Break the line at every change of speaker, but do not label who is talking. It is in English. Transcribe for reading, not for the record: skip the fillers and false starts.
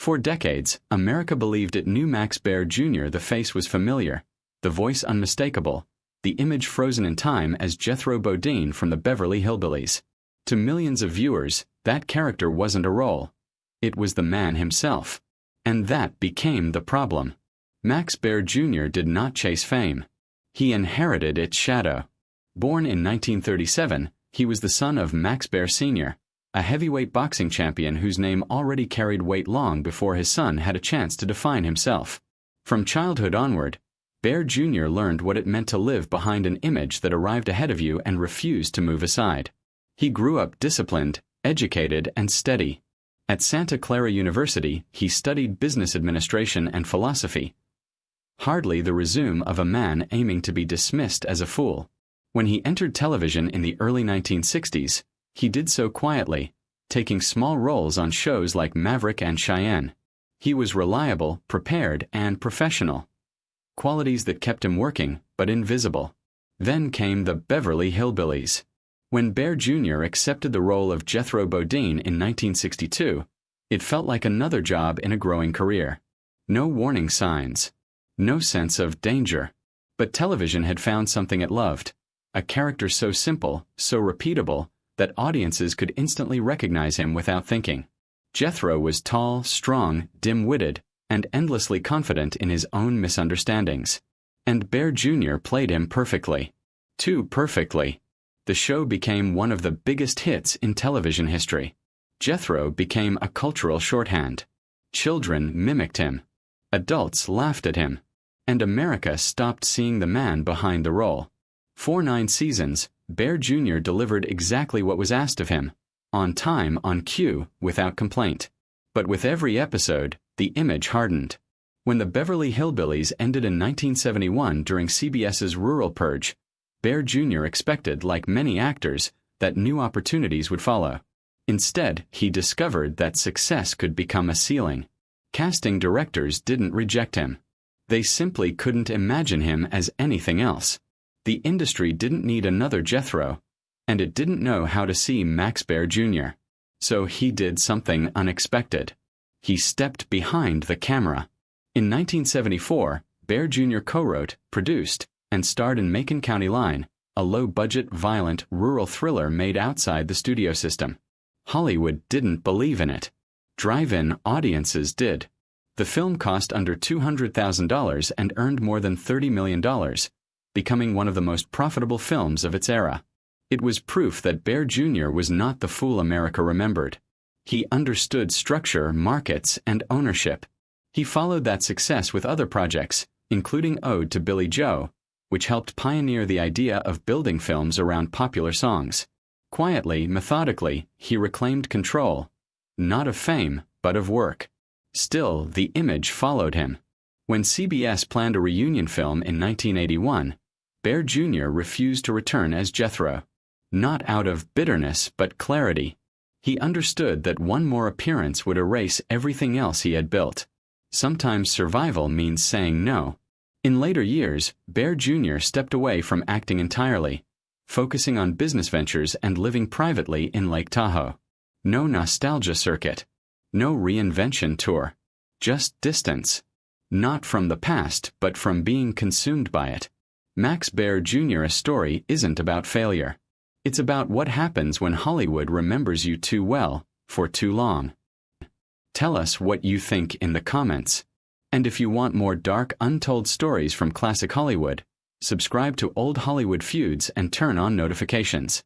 For decades, America believed it knew Max Baer Jr. The face was familiar, the voice unmistakable, the image frozen in time as Jethro Bodine from the Beverly Hillbillies. To millions of viewers, that character wasn't a role. It was the man himself. And that became the problem. Max Baer Jr. did not chase fame. He inherited its shadow. Born in 1937, he was the son of Max Baer Sr., a heavyweight boxing champion whose name already carried weight long before his son had a chance to define himself. From childhood onward, Baer Jr. learned what it meant to live behind an image that arrived ahead of you and refused to move aside. He grew up disciplined, educated, and steady. At Santa Clara University, he studied business administration and philosophy. Hardly the resume of a man aiming to be dismissed as a fool. When he entered television in the early 1960s, he did so quietly, taking small roles on shows like Maverick and Cheyenne. He was reliable, prepared, and professional. Qualities that kept him working, but invisible. Then came the Beverly Hillbillies. When Baer Jr. accepted the role of Jethro Bodine in 1962, it felt like another job in a growing career. No warning signs. No sense of danger. But television had found something it loved. A character so simple, so repeatable, that audiences could instantly recognize him without thinking. Jethro was tall, strong, dim-witted, and endlessly confident in his own misunderstandings. And Baer Jr. played him perfectly. Too perfectly. The show became one of the biggest hits in television history. Jethro became a cultural shorthand. Children mimicked him. Adults laughed at him. And America stopped seeing the man behind the role. For 9 seasons, Baer Jr. delivered exactly what was asked of him, on time, on cue, without complaint. But with every episode, the image hardened. When the Beverly Hillbillies ended in 1971 during CBS's Rural Purge, Baer Jr. expected, like many actors, that new opportunities would follow. Instead, he discovered that success could become a ceiling. Casting directors didn't reject him. They simply couldn't imagine him as anything else. The industry didn't need another Jethro, and it didn't know how to see Max Baer Jr. So he did something unexpected. He stepped behind the camera. In 1974, Baer Jr. co-wrote, produced, and starred in Macon County Line, a low-budget, violent, rural thriller made outside the studio system. Hollywood didn't believe in it. Drive-in audiences did. The film cost under $200,000 and earned more than $30 million, becoming one of the most profitable films of its era. It was proof that Baer Jr. was not the fool America remembered. He understood structure, markets, and ownership. He followed that success with other projects, including Ode to Billy Joe, which helped pioneer the idea of building films around popular songs. Quietly, methodically, he reclaimed control, not of fame, but of work. Still, the image followed him. When CBS planned a reunion film in 1981, Baer Jr. refused to return as Jethro. Not out of bitterness, but clarity. He understood that one more appearance would erase everything else he had built. Sometimes survival means saying no. In later years, Baer Jr. stepped away from acting entirely, focusing on business ventures and living privately in Lake Tahoe. No nostalgia circuit. No reinvention tour. Just distance. Not from the past, but from being consumed by it. Max Baer Jr.'s story isn't about failure. It's about what happens when Hollywood remembers you too well, for too long. Tell us what you think in the comments. And if you want more dark, untold stories from classic Hollywood, subscribe to Old Hollywood Feuds and turn on notifications.